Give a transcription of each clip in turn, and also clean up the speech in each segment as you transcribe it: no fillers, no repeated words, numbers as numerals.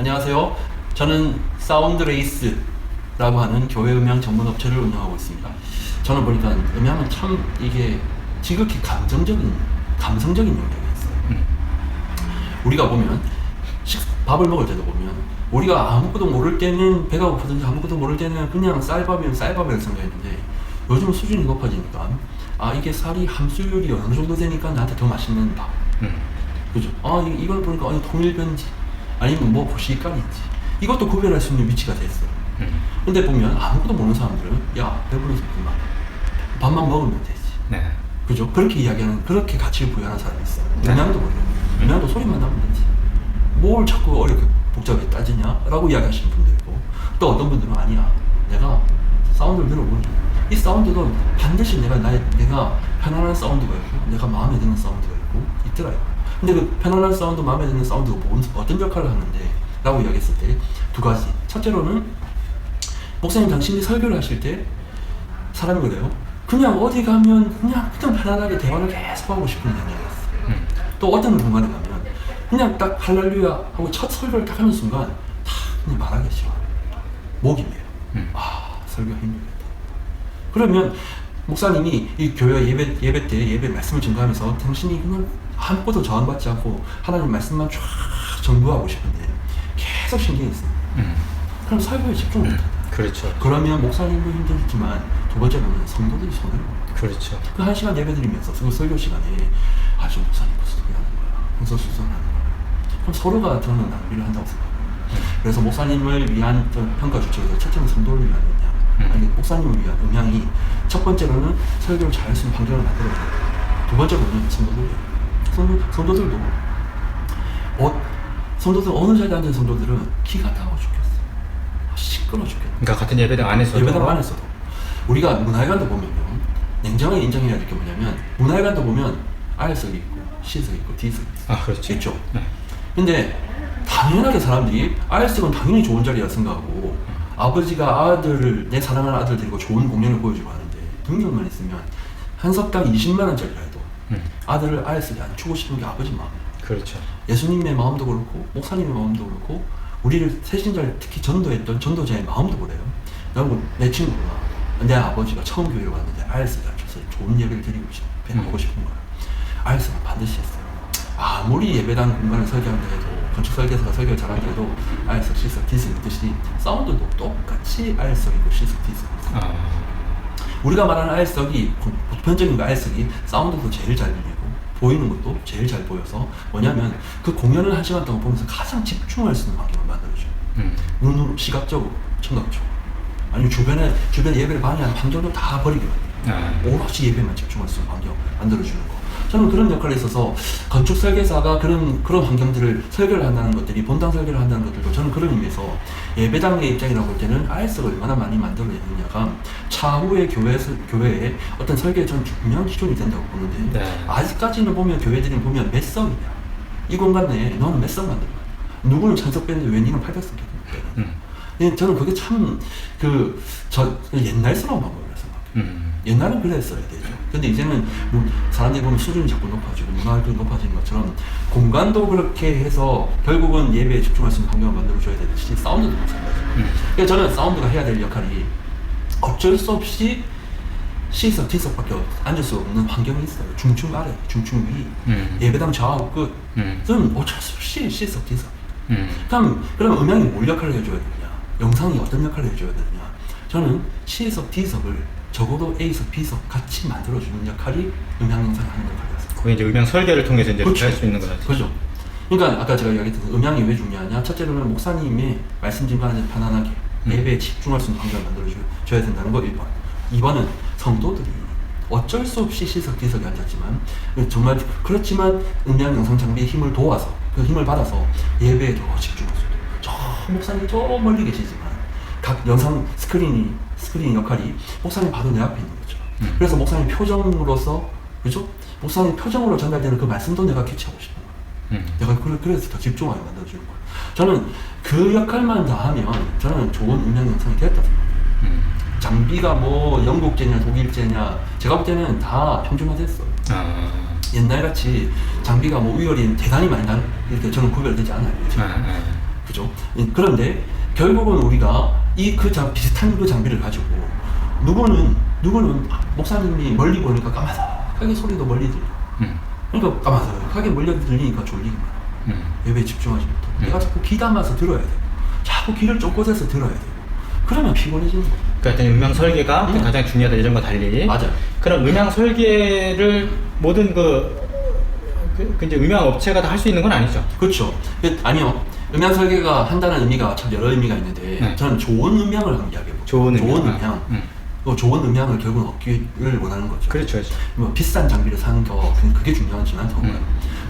안녕하세요. 저는 사운드레이스라고 하는 교회 음향 전문 업체를 운영하고 있습니다. 저는 보니까 음향은 참 이게 지극히 감성적인 영역이 있어요. 우리가 보면 밥을 먹을 때도 보면 우리가 아무것도 모를 때는 배가 고프든지 아무것도 모를 때는 그냥 쌀밥이면 쌀밥이라고 생각했는데 요즘 수준이 높아지니까 이게 살이 함수율이 어느 정도 되니까 나한테 더 맛있는 밥. 그죠? 이걸 보니까 통일변지 아니면 뭐 보시가리인지 이것도 구별할 수 있는 위치가 됐어요. 근데 보면 아무것도 모르는 사람들은 야 배불러서 그만 밥만 먹으면 되지. 네. 그죠? 그렇게 이야기하는, 그렇게 가치를 부여하는 사람이 있어요. 네. 음향도 그래요. 음향도 소리만 나면 되지. 뭘 자꾸 어렵게 복잡하게 따지냐? 라고 이야기하시는 분도 있고, 또 어떤 분들은 아니야. 내가 사운드를 들어보니 이 사운드도 반드시 내가 편안한 사운드가 있고, 내가 마음에 드는 사운드가 있고, 있더라고요. 근데 그 편안한 사운드, 마음에 드는 사운드가 어떤 역할을 하는데? 라고 이야기했을 때 두 가지. 첫째로는, 목사님 당신이 설교를 하실 때 사람이 그래요. 그냥 어디 가면 그냥 편안하게 대화를 계속 하고 싶은 생각이었어요. 또 어떤 공간에 가면 그냥 딱 할렐루야 하고 첫 설교를 딱 하는 순간 다 그냥 말하기 싫어. 목이 메요. 설교가 힘들겠다. 그러면 목사님이 이 교회 예배 때 예배 말씀을 전가하면서 당신이 그냥 아무것도 저항받지 않고 하나님 말씀만 쫙 전부하고 싶은데 계속 신경이 있어요. 그럼 설교에 집중을 못한다. 그렇죠. 그러면 목사님도 힘들지만 두 번째로는 성도들이 손해를 봅니다. 그렇죠. 그 한 시간 예배 드리면서 그 설교 시간에 저 목사님 무슨 소리 하는 거야. 무슨 수선하는 거야. 그럼 서로가 저는 낭비를 한다고 생각해요. 그래서 목사님을 위한 평가 주체에서 첫째는 성도를 위한 음향, 아니 목사님을 위한 음향이 첫 번째로는 설교를 잘할 수 있는 환경을 만들어야 돼요. 두 번째로는 성도들도 성도들 어느 자리에 앉은 성도들은 키가 작아 죽겠어. 시끄러워 죽겠어. 그러니까 같은 예배당 안에서도. 예배당 안에서도 우리가 문화회관도 보면요, 냉정하게 인정해야 될 게 뭐냐면 문화회관도 보면 R석이 있고 C석이 있고 D석이 있어. 그렇죠. 있죠. 네. 근데 당연하게 사람들이 R석은 당연히 좋은 자리라 생각하고 아버지가 아들을, 내 사랑하는 아들 데리고 좋은 공연을 보여주고 하는데 등록만 있으면 한 석당 20만 원짜리라 해도 아들을 R석에 앉히고 싶은 게 아버지 마음이에요. 그렇죠. 예수님의 마음도 그렇고 목사님의 마음도 그렇고 우리를 새신자를 특히 전도했던 전도자의 마음도 그래요. 여러분, 내 친구가 내 아버지가 처음 교회에 왔는데 알스를 앉혀서 좋은 예배를 드리고 하고 싶은 거예요. 알스는 반드시 했어요. 아무리 예배당 공간을 설계한다 해도, 건축 설계사가 설계를 잘한다 해도 R석, C석, D석 있듯이 사운드도 똑같이 R석이고 C석, D석이고 우리가 말하는 R석이, 보편적인 그 R석이 사운드도 제일 잘 들리고 보이는 것도 제일 잘 보여서 뭐냐면 그 공연을 한 시간 동안 보면서 가장 집중할 수 있는 환경을 만들어줘요. 눈으로, 시각적으로, 청각적으로. 아니면 주변에 예배를 많이 하는 환경도 다 버리게 만들어요. 오롯이 예배만 집중할 수 있는 환경을 만들어주는 거. 저는 그런 역할에 있어서 건축 설계사가 그런 환경들을 설계를 한다는 것들이, 본당 설계를 한다는 것들도 저는 그런 의미에서 예배당의 입장이라고 볼 때는 R석을 얼마나 많이 만들어야 되느냐가 차후에 교회에 어떤 설계에 전 중요한 기준이 된다고 보는데, 네. 아직까지는 보면 교회들이 보면 몇 석이냐, 이 공간 내에 너는 몇 석 만들어, 누구는 1000석 뺐는데 왜 니는 800석 뺐는데. 저는 그게 참 옛날 사람 방법이라고 생각해요. 옛날은 그랬어야 되죠. 근데 이제는 사람들이 보면 수준이 자꾸 높아지고 문화도 높아지는 것처럼 공간도 그렇게 해서 결국은 예배에 집중할 수 있는 환경을 만들어줘야 되듯이 사운드도 마찬가지예요. 그러니까 저는 사운드가 해야 될 역할이 어쩔 수 없이 C석, D석밖에 앉을 수 없는 환경이 있어요. 중층 아래, 중층 위, 예배당 좌우 끝. 저는 어쩔 수 없이 C석, D석. 그럼 음향이 뭘 역할을 해줘야 되느냐, 영상이 어떤 역할을 해줘야 되느냐. 저는 C석, D석을 적어도 A석, B석 같이 만들어주는 역할이 음향 영상을 하는 역할이었어요. 그게 이제 음향 설계를 통해서 이제 그렇죠. 할 수 있는 거죠. 그죠. 그러니까 아까 제가 이야기했던 음향이 왜 중요하냐. 첫째로는 목사님의 말씀 전가하는 편안하게 예배에 집중할 수 있는 환경을 만들어줘야 된다는 거 1번. 2번은 성도들이 어쩔 수 없이 C석, D석에 앉았지만 정말 그렇지만 음향 영상 장비의 힘을 도와서, 그 힘을 받아서 예배에 더 집중할 수 있도록. 저 목사님이 저 멀리 계시지만 각 영상 스크린 역할이 목사님 바로 내 앞에 있는 거죠. 그래서 목사님 표정으로서, 그죠? 목사님 표정으로 전달되는 그 말씀도 내가 캐치하고 싶은 거예요. 내가 그래서 더 집중하게 만들어주는 거예요. 저는 그 역할만 다 하면 저는 좋은 음향 영상이 되었다 생각해요. 장비가 뭐 영국제냐 독일제냐 제가 볼 때는 다 평준화됐어요. 옛날같이 장비가 뭐 우열이 대단히 많이 이렇게 저는 구별되지 않아요. 그죠? 그런데 결국은 우리가 비슷한 그 장비를 가지고 누구는 목사님이 멀리 보니까 까마득하게 소리도 멀리 들려. 그러니까 까마득하게 멀리 들리니까 졸리기만 하고 예배에 집중하지 못하고 내가 자꾸 귀 담아서 들어야 되고 자꾸 귀를 쫓고대서 들어야 되고 그러면 피곤해지는 거예요. 그러니까 일단 음향 설계가 가장 중요하다 이전과 달리. 맞아요. 그럼 음향 설계를 모든 이제 음향 업체가 다 할 수 있는 건 아니죠? 그렇죠. 아니요. 음향 설계가 한다는 의미가 참 여러 의미가 있는데 네. 저는 좋은 음향을 한번 이야기해볼게요. 좋은 음향. 좋은 음향을 결국은 얻기를 원하는 거죠. 그렇죠. 뭐 비싼 장비를 사는 거 그게 중요하지만 정말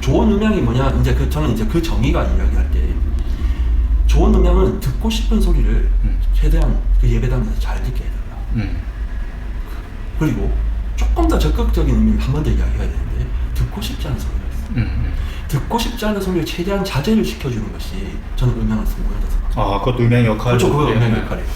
좋은 음향이 뭐냐 저는 이제 그 정의가 이야기할 때 좋은 음향은 듣고 싶은 소리를 최대한 그 예배당에서 잘 듣게 해달라. 그리고 조금 더 적극적인 의미를 한 번 더 이야기해야 되는데 듣고 싶지 않은 소리가 있어요. 듣고 싶지 않은 소리를 최대한 자제를 시켜주는 것이 저는 음향을 성공한다 생각합니다. 그것도 음향 역할. 그렇죠. 그거 음향 역할이에요.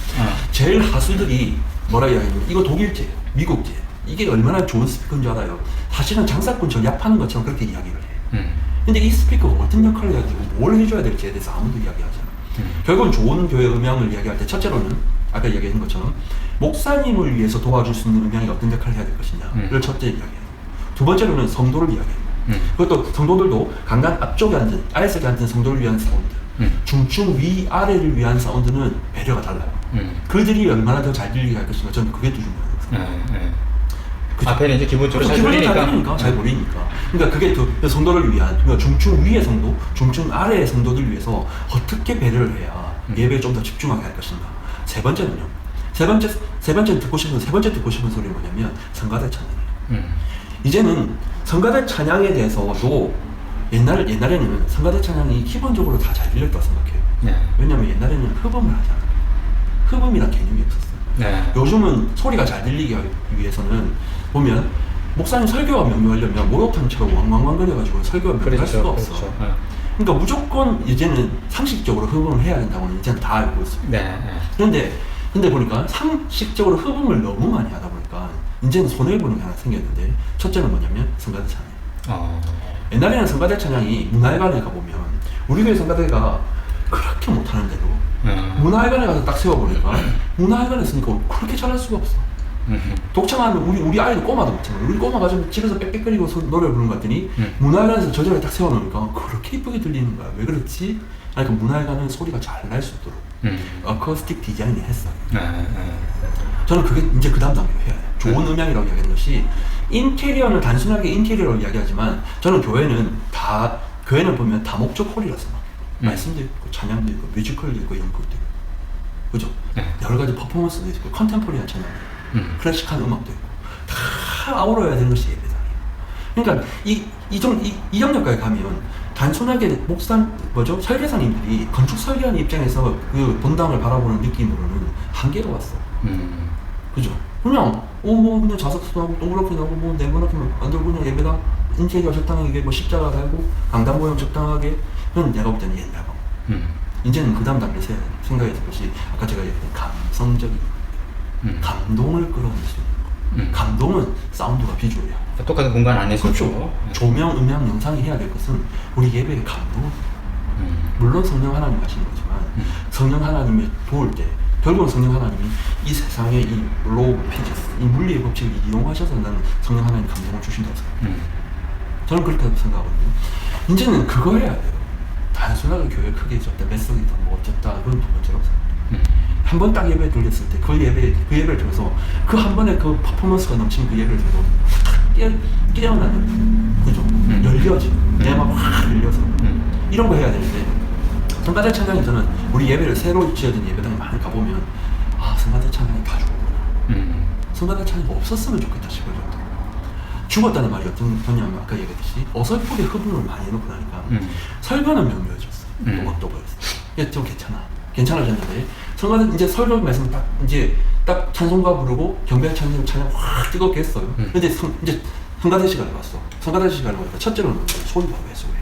제일 하수들이 뭐라 이야기하냐면 이거 독일제예요. 미국제예요. 이게 얼마나 좋은 스피커인 줄 알아요. 사실은 장사꾼 전략하는 것처럼 그렇게 이야기를 해요. 근데 이 스피커가 어떤 역할을 해야 되고 뭘 해줘야 될지에 대해서 아무도 이야기하지 않아요. 결국은 좋은 교회 음향을 이야기할 때 첫째로는 아까 이야기한 것처럼 목사님을 위해서 도와줄 수 있는 음향이 어떤 역할을 해야 될 것이냐를 첫째 이야기해요. 두 번째로는 성도를 이야기해요. 그것도 성도들도 강단 앞쪽에 앉은 아래쪽에 앉은 성도를 위한 사운드 중층 위아래를 위한 사운드는 배려가 달라요. 그들이 얼마나 더 잘 들리게 할 것인가 저는 그게 더 중요해요. 앞에는 이제 기본적으로 잘 들리니까 들리니까. 잘 보이니까. 그러니까 그게 더 성도를 위한 그러니까 중층 위의 성도, 중층 아래의 성도들 위해서 어떻게 배려를 해야 예배에 좀 더 집중하게 할 것인가. 세 번째는요. 세 번째 듣고 싶은 소리는 뭐냐면 성가대 찬양이에요. 이제는 성가대 찬양에 대해서도 옛날에는 성가대 찬양이 기본적으로 다 잘 들렸다고 생각해요. 왜냐면 옛날에는 흡음을 하지 않아요. 흡음이란 개념이 없었어요. 요즘은 소리가 잘 들리기 위해서는 보면 목사님 설교가 명료하려면 목욕탕처럼 왕왕왕거려가지고 설교가 명료할 수가 없어. 그러니까 무조건 이제는 상식적으로 흡음을 해야 된다고는 이제는 다 알고 있습니다. 근데 보니까 상식적으로 흡음을 너무 많이 하다 보니까 이제는 손해보는 게 하나 생겼는데 첫째는 뭐냐면 성가대 찬양. 옛날에는 성가대 찬양이 문화회관에 가보면 우리 교회 성가대가 그렇게 못하는데도 문화회관에 가서 딱 세워보니까 문화회관에 있으니까 그렇게 잘할 수가 없어. 독창하는 우리 아이도 꼬마도 못잖아. 우리 꼬마 가지고 집에서 빽빽거리고 노래를 부르는 것 같더니 문화회관에서 저 자리에 딱 세워놓으니까 그렇게 이쁘게 들리는 거야. 왜 그렇지? 그러니까 문화회관은 소리가 잘 날 수 있도록 어쿠스틱 디자인이 했어요. 저는 그게 이제 그 다음 단계로 해야 돼요. 좋은 음향이라고 이야기하는 것이 인테리어는 단순하게 인테리어로 이야기하지만 저는 교회는 보면 다목적 홀이라서 말씀도 있고 찬양도 있고 뮤지컬도 있고 연극도 있고 그죠? 여러 가지 퍼포먼스도 있고 컨템포리한 찬양도 있고 클래식한 음악도 있고 다 아우러야 되는 것이 예배당이에요. 그러니까 이 영역까지 가면 단순하게 설계사님들이 건축 설계하는 입장에서 그 본당을 바라보는 느낌으로는 한계가 왔어. 그죠? 그냥 그냥 자석수도 하고 동그랗게 나오고 뭐 네모나게 만들고 그냥 예배당 인테리어 적당하게 뭐 십자가 달고 강단 모양 적당하게 그건 내가 볼 때는 옛날 방법. 이제는 그 다음 단계를 생각해야 될 것이 아까 제가 얘기했던 감성적인 감동을 끌어낼 수 있는 거. 감동은 사운드가 비주얼이야. 똑같은 공간 안에서. 그렇죠. 조명, 음향, 영상이 해야 될 것은 우리 예배의 감동. 물론 성령 하나님 하시는 거지만 성령 하나님이 도울 때 결국은 성령 하나님이 이 세상의 이 로우 피지스, 이 물리의 법칙을 이용하셔서 나는 성령 하나님 감동을 주신다고 생각해요. 저는 그렇게 생각하거든요. 이제는 그거 해야 돼요. 단순하게 교회 크게 있었다, 메시지다, 뭐 어쨌다, 그건 두 번째라고 생각해요. 한 번 딱 예배 들렸을 때 그 예배를 통해서 그 한 번에 그 퍼포먼스가 넘치는 그 예배를 통해서 깨어나는 그죠? 열려지는 내 마음 확 열려서 이런 거 해야 되는데 성가대 찬양이 저는 우리 예배를 새로 지어진 예배당에 많이 가보면 성가대 찬양이 다 죽었구나. 성가대 찬양이 없었으면 좋겠다 싶을 정도. 죽었다는 말이 어떤 거냐면 아까 얘기했듯이 어설프게 흡음을 많이 해놓고 나니까 설교는 명료해졌어. 또박또박했어. 좀 괜찮아졌는데 성가대 이제 설교 말씀 딱 찬송가 부르고 경배 찬양 확 뜨겁게 했어요. 근데 이제 성가대 시간에 왔어. 성가대 시간에 오니까 첫째로는 소리가 왜 소리?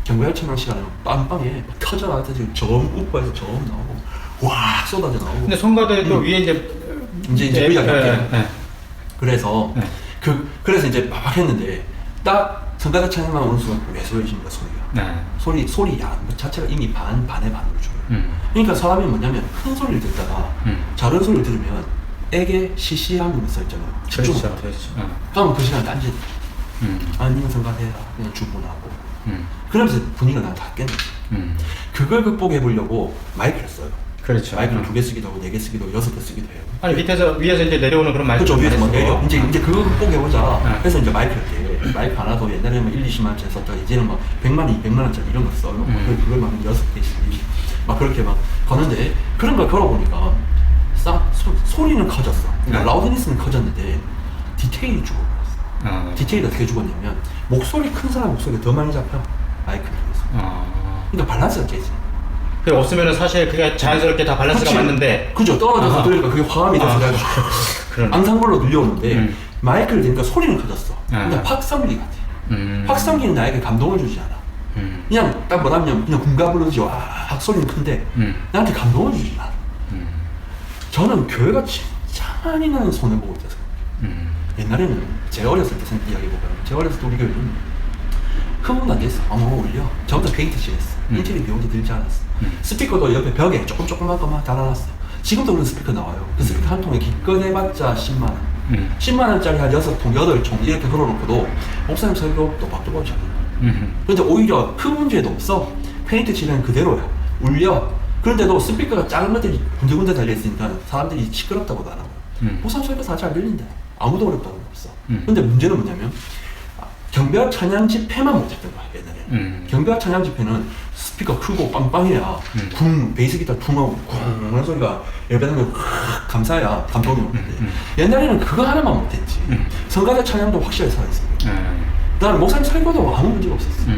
경배할 찬양 시간에는 빵빵해 터져나가서 점 우파에서 점 나오고 와 쏟아져 나오고. 근데 성가대도 위에 이제 위에 그래서 그래서 이제 막 했는데 딱 성가대 찬양만 오는 순간 왜 소리십니까 소리가? 네. 소리 양 자체가 이미 반의 반으로 줄어요. 그러니까 사람이 뭐냐면 큰 소리를 듣다가 작은 소리를 들으면 에게 시시함이 있었잖아요. 집중 그렇죠. 못해요. 그렇죠. 그러면 그 시간 딴짓. 아니면 생각해라. 그냥 주문하고. 그러면서 분위기가 다 깨는 거지. 그걸 극복해 보려고 마이크를 써요. 그렇죠. 마이크를 2개 쓰기도 하고 4개 쓰기도 하고 6개 쓰기도 해요. 아니 위에서 이제 내려오는 그런 말도 그렇죠. 위에서 막 내려. 이제 그거 극복해보자. 네. 그래서 이제 마이크를 돼. 마이크 하나도 옛날에는 뭐 1, 20만 원짜리 썼다가 이제는 막 100만 원, 200만 원짜리 이런 거 써요. 그걸 막 6개씩 막 그렇게 막 거는데 그런 걸 걸어보니까 소리는 커졌어. 그러니까 네. 라우드니스는 커졌는데 디테일이 죽어버렸어. 디테일이 어떻게 죽었냐면 목소리 큰 사람 목소리가 더 많이 잡혀. 마이크를 통해서. 그러니까 밸런스가 깨지. 그 없으면은 사실 그게 자연스럽게 다 밸런스가 그치? 맞는데 그죠. 떨어져서 들으니까 그게 화음이 돼서 내가 그러네. 앙상블로 들려오는데 마이크를 대니까 소리는 커졌어. 근데 아. 확성기 같아. 확성기는 나에게 감동을 주지 않아. 그냥 딱 뭐냐면 그냥 군가불러지 와 소리는 큰데 나한테 감동을 주지 않아. 저는 교회가 진짜 많이 나는 손해보고 있다 생각해요. 옛날에는 제가 어렸을 때 이야기해볼까요? 제가 어렸을 때 우리 교회는 흠은 안 됐어. 아무 올려. 전부 다 페인트 칠했어. 인테리어 비용도 들지 않았어. 스피커도 옆에 벽에 조그만 것만 달아놨어. 지금도 그런 스피커 나와요. 그 스피커 한 통에 기껏 해봤자 10만 원. 10만 원짜리 한 6통, 8통 이렇게 걸어놓고도 목사님 설교도 밥도 먹지 않는 거야. 그런데 오히려 큰 문제도 없어. 페인트 칠은 그대로야. 울려. 그런데도 스피커가 작은 것들이 군데군데 달려있으니까 사람들이 시끄럽다고도 안 하고. 목사님 설교 다 잘 들린다. 아무도 어렵다고 없어. 근데 문제는 뭐냐면 경배와 찬양 집회만 못했던 거야 옛날에. 경배와 찬양 집회는 스피커 크고 빵빵해야 베이스 기타 퉁하고 쿵하는 소리가 예배당에 감사해야 감동이 오는데 옛날에는 그거 하나만 못했지. 성가대 찬양도 확실하게 살아있어. 그다음에 목사님 설교도 아무 문제가 없었어.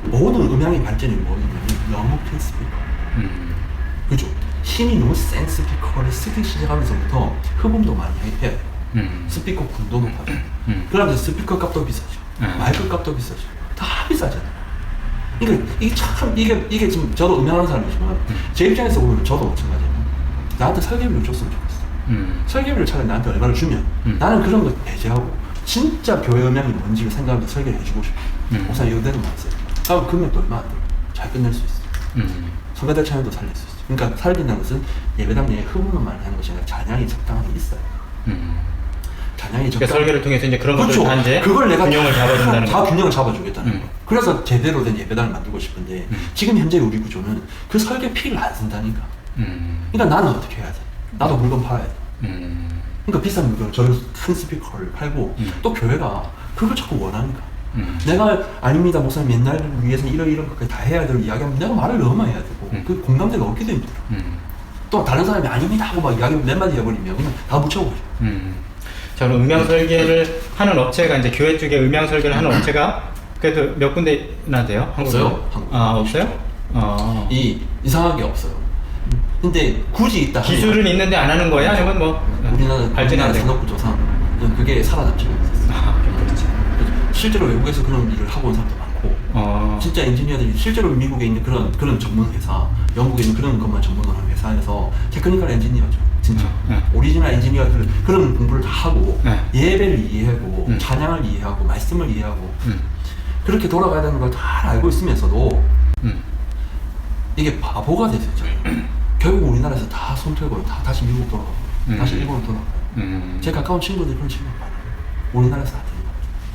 모든 음향의 발전이 뭐냐면 너무 큰 스피커. 그죠? 힘이 너무 센 스피커를 쓰기 시작하면서부터 흡음도 많이 해야 돼. 스피커 군도 높아져. 그러면서 스피커 값도 비싸죠. 마이크 값도 비싸죠. 다 비싸잖아. 그러니까 이게 참 이게 지금 저도 음향하는 사람이지만 제 입장에서 보면 저도 마찬가지예요. 나한테 설계비를 줬으면 좋겠어. 설계비를 차라리 나한테 얼마를 주면 나는 그런 거 배제하고 진짜 교회 음향이 뭔지를 생각하면서 설계를 해주고 싶어. 목사님 이거 되는 거 맞어요. 그럼 금액도 얼마 안 들어. 잘 끝낼 수 있어. 성가대 찬양도 살릴 수 있어. 그러니까 살린다는 것은 예배당 내에 흡음만 많이 하는 것이 아니라 찬양이 적당하게 있어요. 찬양이 그러니까 설계를 통해서 이제 그런 것들 다 이제 그걸 내가 균형을 잡아준다는 다 거. 균형을 잡아주겠다는 거. 그래서 제대로 된 예배당을 만들고 싶은데 지금 현재 우리 구조는 그 설계 피를 안 쓴다니까. 그러니까 나는 어떻게 해야 돼? 나도 물건 팔아야 돼. 그러니까 비싼 물건 저런 큰 스피커를 팔고 또 교회가 그걸 자꾸 원하니까. 내가 아닙니다 목사님 옛날을 위해서 이런 것까지 다 해야 될 이야기하면 내가 말을 너무 많이 해야 되고 그 공감대가 없기도 힘들어. 또 다른 사람이 아닙니다 하고 막 이야기 몇 마디 해버리면 그냥 다 묻혀버려. 저는 음향 설계를 하는 업체가 이제 교회 쪽에 음향 설계를 하는 업체가 그래도 몇 군데나 돼요? 한국에? 없어요. 한국에. 아 없어요? 이상하게 없어요. 근데 굳이 있다 하면 기술은 있는데 안 하는 거야? 아니면 뭐 발전이 안 되고? 산업구조상 그게 살아남지가 않았어요. 그렇지. 실제로 외국에서 그런 일을 하고 온 사람도 많고 진짜 엔지니어들이 실제로 미국에 있는 그런 전문 회사, 영국에 있는 그런 것만 전문으로 하는 회사에서 테크니컬 엔지니어죠. 진짜 오리지널 엔지니어들 그런 공부를 다 하고 예배를 이해하고 찬양을 이해하고 말씀을 이해하고 그렇게 돌아가야 되는 걸 다 알고 있으면서도 이게 바보가 돼서 결국 우리나라에서 다 손 털고 다 다시 미국 돌아가고 다시 일본으로 돌아가고 제 가까운 친구들이 그런 친구가 많아요. 우리나라에서 안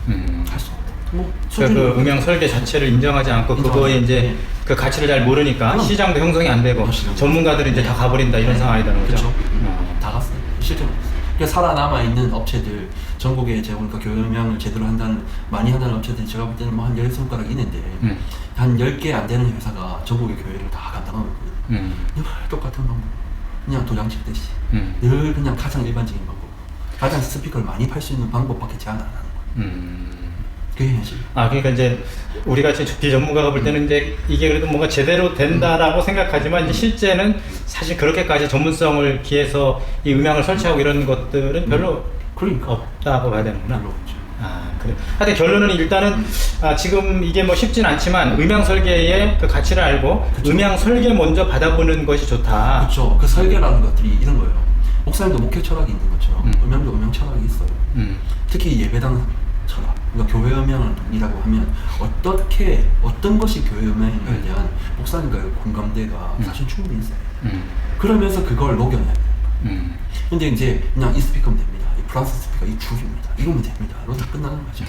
되는 거 할 수 없다. 뭐 그러니까 그 음향 설계 자체를 인정하지 않고 그거에 이제 그 가치를 잘 모르니까 시장도 형성이 안 되고 전문가들이 이제 다 가버린다 이런 상황이라는 거죠. 그렇죠. 다 갔어요. 실제로. 그러니까 살아남아 있는 업체들 전국에 제가 보니까 교회 음향을 제대로 많이 한다는 업체들이 제가 볼 때는 뭐 한 10손가락 있는데 한 10개 안 되는 회사가 전국의 교회를 다 감당하고 있거든요. 늘 똑같은 방법. 그냥 도장 찍듯이. 늘 그냥 가장 일반적인 방법. 가장 스피커를 많이 팔 수 있는 방법밖에 제안 안 하는 거예요. 그게 현실. 그러니까 이제 우리 같이 비전문가가 볼 때는 이제 이게 그래도 뭔가 제대로 된다라고 생각하지만 이제 실제는 사실 그렇게까지 전문성을 기해서 이 음향을 설치하고 이런 것들은 별로 그러니까. 없다고 봐야 되는구나. 별로 없죠. 그래. 하여튼 결론은 일단은 지금 이게 뭐 쉽진 않지만 음향 설계의 그 가치를 알고 그쵸. 음향 설계 먼저 받아보는 것이 좋다. 그렇죠. 그 설계라는 것들이 이런 거예요. 목사님도 목회 철학이 있는 것처럼 음향도 음향 철학이 있어요. 특히 예배당 철학. 그러니까 교회 음향이라고 하면 어떤 것이 교회 음향인가에 대한 목사님과의 공감대가 사실 충분히 있어요. 그러면서 그걸 녹여내야 돼요. 근데 이제 그냥 이 스피커면 됩니다. 이 플러스 스피커 이 줄입니다. 이거면 됩니다. 이거 다 끝나는 거죠.